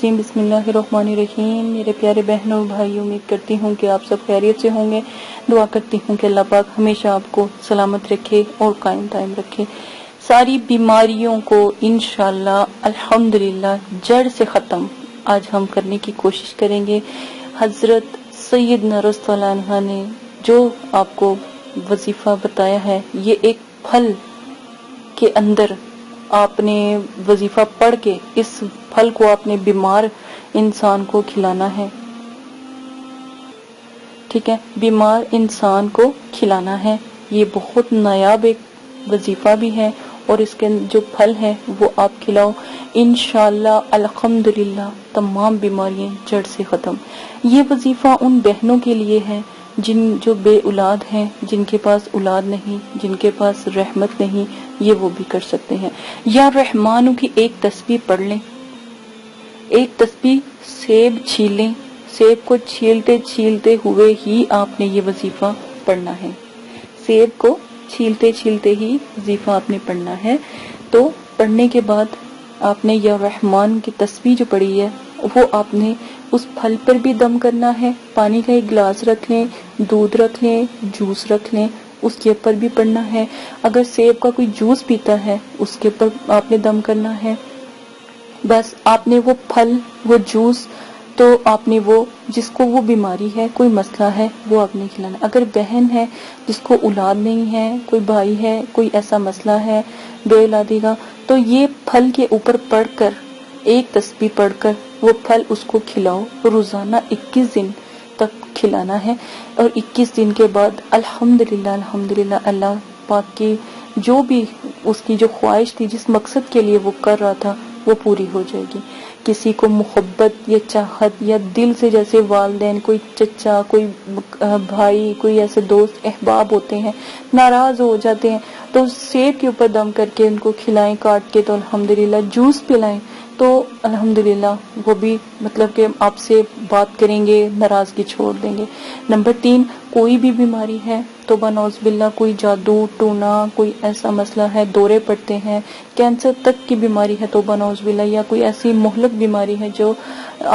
الرجیم بسم اللہ الرحمن الرحیم۔ میرے پیارے بہنوں اور بھائیوں، امید کرتی ہوں کہ آپ سب خیریت سے ہوں گے۔ دعا کرتی ہوں کہ اللہ پاک ہمیشہ آپ کو سلامت رکھے اور قائم دائم رکھے، ساری بیماریوں کو انشاءاللہ الحمدللہ جڑ سے ختم آج ہم کرنے کی کوشش کریں گے۔ حضرت سیدنا رسول اللہ عنہ نے جو آپ کو وظیفہ بتایا ہے، یہ ایک پھل کے اندر آپ نے وظیفہ پڑھ کے اس پھل کو آپ نے بیمار انسان کو کھلانا ہے، ٹھیک ہے، بیمار انسان کو کھلانا ہے۔ یہ بہت نایاب ایک وظیفہ بھی ہے، اور اس کے جو پھل ہے وہ آپ کھلاؤ، انشاءاللہ الحمدللہ تمام بیماریاں جڑ سے ختم۔ یہ وظیفہ ان بہنوں کے لیے ہے جو بے اولاد ہیں، جن کے پاس اولاد نہیں، جن کے پاس رحمت نہیں، یہ وہ بھی کر سکتے ہیں۔ یا رحمانوں کی ایک تسبیح پڑھ لیں، ایک تسبیح سیب چھیلیں، سیب کو چھیلتے چھیلتے ہوئے ہی آپ نے یہ وظیفہ پڑھنا ہے، سیب کو چھیلتے چھیلتے ہی وظیفہ آپ نے پڑھنا ہے۔ تو پڑھنے کے بعد آپ نے یا رحمان کی تسبیح جو پڑھی ہے وہ آپ نے اس پھل پر بھی دم کرنا ہے، پانی کا ایک گلاس رکھ لیں، دودھ رکھ لیں، جوس رکھ لیں، اس کے اوپر بھی پڑھنا ہے۔ اگر سیب کا کوئی جوس پیتا ہے اس کے اوپر آپ نے دم کرنا ہے۔ بس آپ نے وہ پھل، وہ جوس، تو آپ نے وہ جس کو وہ بیماری ہے، کوئی مسئلہ ہے، وہ آپ نے کھلانا۔ اگر بہن ہے جس کو اولاد نہیں ہے، کوئی بھائی ہے، کوئی ایسا مسئلہ ہے بے اولادی کا، تو یہ پھل کے اوپر پڑھ کر، ایک تسبیح پڑھ کر وہ پھل اس کو کھلاؤ، روزانہ 21 دن تک کھلانا ہے۔ اور 21 دن کے بعد الحمدللہ اللہ پاک کی جو بھی اس کی جو خواہش تھی، جس مقصد کے لیے وہ کر رہا تھا، وہ پوری ہو جائے گی۔ کسی کو محبت یا چاہت یا دل سے، جیسے والدین، کوئی چچا، کوئی بھائی، کوئی ایسے دوست احباب ہوتے ہیں، ناراض ہو جاتے ہیں، تو سیب کے اوپر دم کر کے ان کو کھلائیں کاٹ کے، تو الحمدللہ جوس پلائیں، تو الحمدللہ وہ بھی مطلب کہ آپ سے بات کریں گے، ناراضگی چھوڑ دیں گے۔ نمبر 3، کوئی بھی بیماری ہے، توبہ نعوذ باللہ، کوئی جادو ٹونا، کوئی ایسا مسئلہ ہے، دورے پڑتے ہیں، کینسر تک کی بیماری ہے، توبہ نعوذ باللہ، یا کوئی ایسی مہلک بیماری ہے جو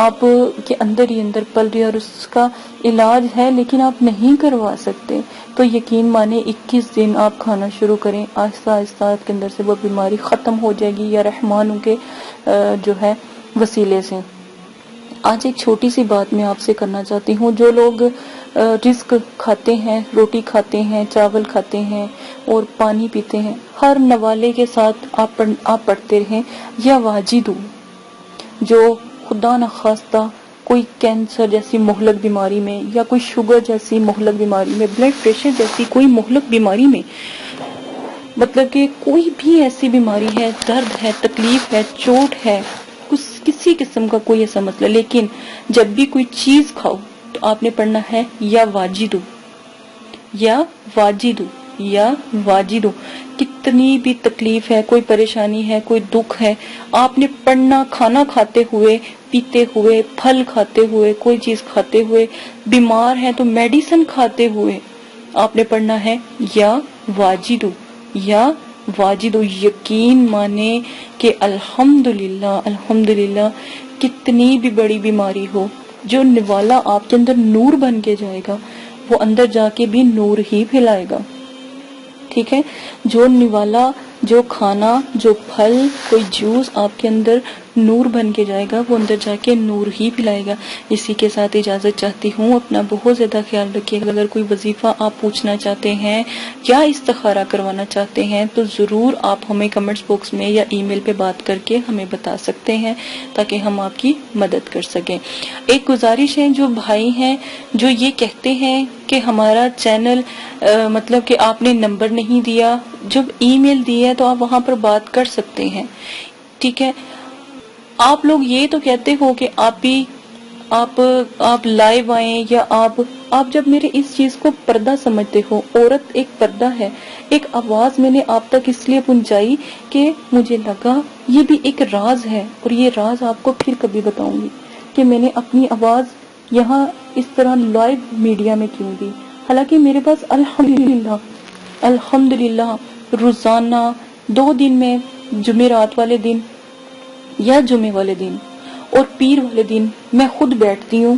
آپ کے اندر ہی اندر پل رہی ہے اور اس کا علاج ہے لیکن آپ نہیں کروا سکتے، تو یقین مانے 21 دن آپ کھانا شروع کریں، آہستہ آہستہ آپ کے اندر سے وہ بیماری ختم ہو جائے گی، یا رحمانوں کے جو ہے وسیلے سے۔ آج ایک چھوٹی سی بات میں آپ سے کرنا چاہتی ہوں۔ جو لوگ رزق کھاتے ہیں، روٹی کھاتے ہیں، چاول کھاتے ہیں اور پانی پیتے ہیں، ہر نوالے کے ساتھ آپ پڑھتے رہیں یا واجدو، جو خدا نخواستہ کوئی کینسر جیسی مہلک بیماری میں، یا کوئی شوگر جیسی مہلک بیماری میں، بلڈ پریشر جیسی کوئی مہلک بیماری میں، مطلب کہ کوئی بھی ایسی بیماری ہے، درد ہے، تکلیف ہے، چوٹ ہے، کسی قسم کا کوئی ایسا مسئلہ، لیکن جب بھی کوئی چیز کھاؤ تو آپ نے پڑھنا ہے یا واجدو، یا واجدو، یا واجدو۔ کتنی بھی تکلیف ہے، کوئی پریشانی ہے، کوئی دکھ ہے، آپ نے پڑھنا، کھانا کھاتے ہوئے، پیتے ہوئے، پھل کھاتے ہوئے، کوئی چیز کھاتے ہوئے، بیمار ہے تو میڈیسن کھاتے ہوئے آپ نے پڑھنا ہے یا واجدو، یا واجدو۔ یقین مانے کہ الحمدللہ کتنی بھی بڑی بیماری ہو، جو نوالا آپ کے اندر نور بن کے جائے گا، وہ اندر جا کے بھی نور ہی پھیلائے گا، ٹھیک ہے۔ جو نوالا، جو کھانا، جو پھل، کوئی جوس آپ کے اندر نور بن کے جائے گا، وہ اندر جا کے نور ہی پھیلائے گا۔ اسی کے ساتھ اجازت چاہتی ہوں، اپنا بہت زیادہ خیال رکھیے گا۔ اگر کوئی وظیفہ آپ پوچھنا چاہتے ہیں یا استخارہ کروانا چاہتے ہیں تو ضرور آپ ہمیں کمنٹس باکس میں یا ای میل پہ بات کر کے ہمیں بتا سکتے ہیں، تاکہ ہم آپ کی مدد کر سکیں۔ ایک گزارش ہے، جو بھائی ہیں جو یہ کہتے ہیں کہ ہمارا چینل مطلب کہ آپ نے نمبر نہیں دیا، جب ای میل دی ہے تو آپ وہاں پر بات کر سکتے ہیں، ٹھیک ہے۔ آپ لوگ یہ تو کہتے ہو کہ آپ لائیو آئیں، یا آپ جب میرے اس چیز کو پردہ سمجھتے ہو، عورت ایک پردہ ہے، ایک آواز میں نے آپ تک اس لیے پہنچائی کہ مجھے لگا یہ بھی ایک راز ہے، اور یہ راز آپ کو پھر کبھی بتاؤں گی کہ میں نے اپنی آواز یہاں اس طرح لائیو میڈیا میں کیوں دی۔ حالانکہ میرے پاس الحمدللہ روزانہ 2 دن میں، جمعرات والے دن یا جمعے والے دن اور پیر والے دن میں خود بیٹھتی ہوں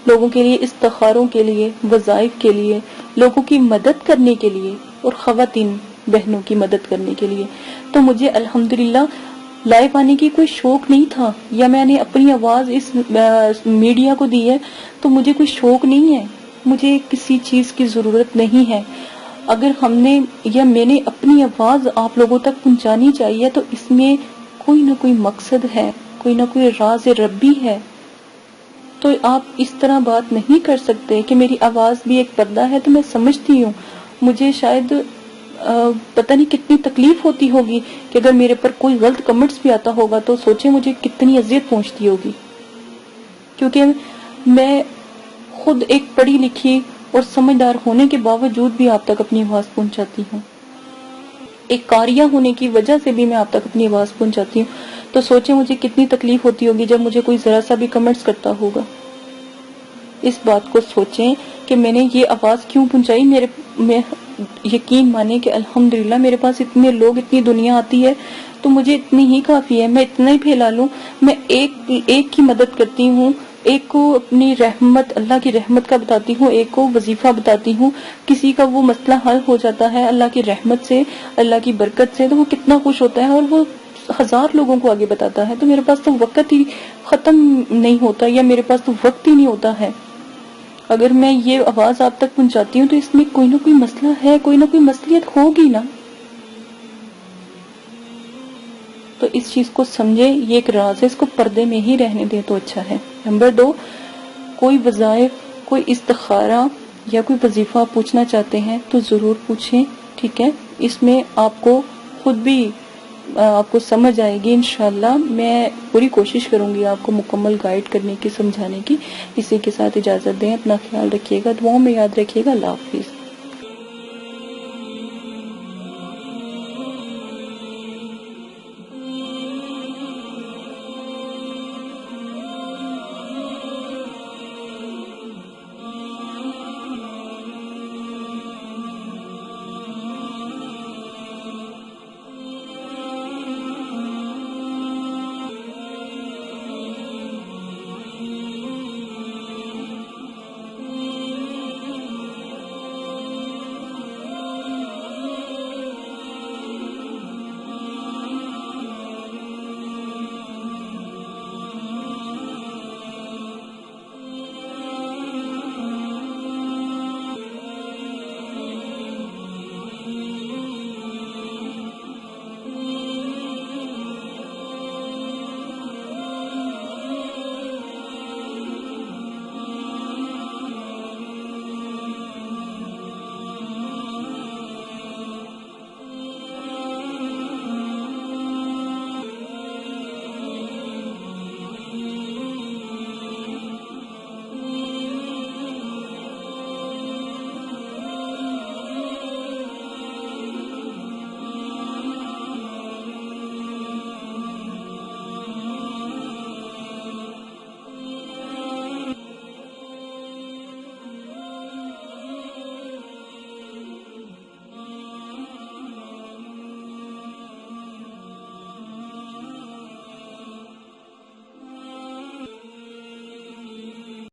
لوگوں کے لیے، استخاروں کے لیے، وظائف کے لیے، لوگوں کی مدد کرنے کے لیے اور خواتین بہنوں کی مدد کرنے کے لیے. تو مجھے الحمدللہ لائیو آنے کی کوئی شوق نہیں تھا، یا میں نے اپنی آواز اس میڈیا کو دی ہے تو مجھے کوئی شوق نہیں ہے، مجھے کسی چیز کی ضرورت نہیں ہے. اگر ہم نے یا میں نے اپنی آواز آپ لوگوں تک پہنچانی چاہیے تو اس میں کوئی نہ کوئی مقصد ہے، کوئی نہ کوئی راز ربی ہے. تو آپ اس طرح بات نہیں کر سکتے کہ میری آواز بھی ایک پردہ ہے. تو میں سمجھتی ہوں مجھے شاید پتہ نہیں کتنی تکلیف ہوتی ہوگی کہ اگر میرے پر کوئی غلط کمنٹس بھی آتا ہوگا تو سوچیں مجھے کتنی اذیت پہنچتی ہوگی، کیونکہ میں خود ایک پڑھی لکھی اور سمجھدار ہونے کے باوجود بھی آپ تک اپنی آواز پہنچاتی ہوں، ایک قاریہ ہونے کی وجہ سے بھی میں آپ تک اپنی آواز پہنچاتی ہوں. تو سوچیں مجھے کتنی تکلیف ہوتی ہوگی جب مجھے کوئی ذرا سا بھی کمنٹس کرتا ہوگا. اس بات کو سوچیں کہ میں نے یہ آواز کیوں پہنچائی. میں یقین مانیں کہ الحمدللہ میرے پاس اتنے لوگ، اتنی دنیا آتی ہے تو مجھے اتنی ہی کافی ہے. میں اتنا ہی پھیلا لوں. میں ایک کی مدد کرتی ہوں، ایک کو اپنی رحمت، اللہ کی رحمت کا بتاتی ہوں، ایک کو وظیفہ بتاتی ہوں، کسی کا وہ مسئلہ حل ہو جاتا ہے اللہ کی رحمت سے، اللہ کی برکت سے، تو وہ کتنا خوش ہوتا ہے اور وہ 1000 لوگوں کو آگے بتاتا ہے. تو میرے پاس تو وقت ہی ختم نہیں ہوتا، یا میرے پاس تو وقت ہی نہیں ہوتا ہے. اگر میں یہ آواز آپ تک پہنچاتی ہوں تو اس میں کوئی نہ کوئی مسئلہ ہے، کوئی نہ کوئی مصلیحت ہوگی نا. تو اس چیز کو سمجھے، یہ ایک راز ہے، اس کو پردے میں ہی رہنے دیں تو اچھا ہے. نمبر 2، کوئی وظائف، کوئی استخارہ یا کوئی وظیفہ پوچھنا چاہتے ہیں تو ضرور پوچھیں، ٹھیک ہے. اس میں آپ کو خود بھی آپ کو سمجھ آئے گی انشاءاللہ. میں پوری کوشش کروں گی آپ کو مکمل گائیڈ کرنے کی، سمجھانے کی. اسی کے ساتھ اجازت دیں، اپنا خیال رکھیے گا، دعاؤں میں یاد رکھیے گا. اللہ حافظ.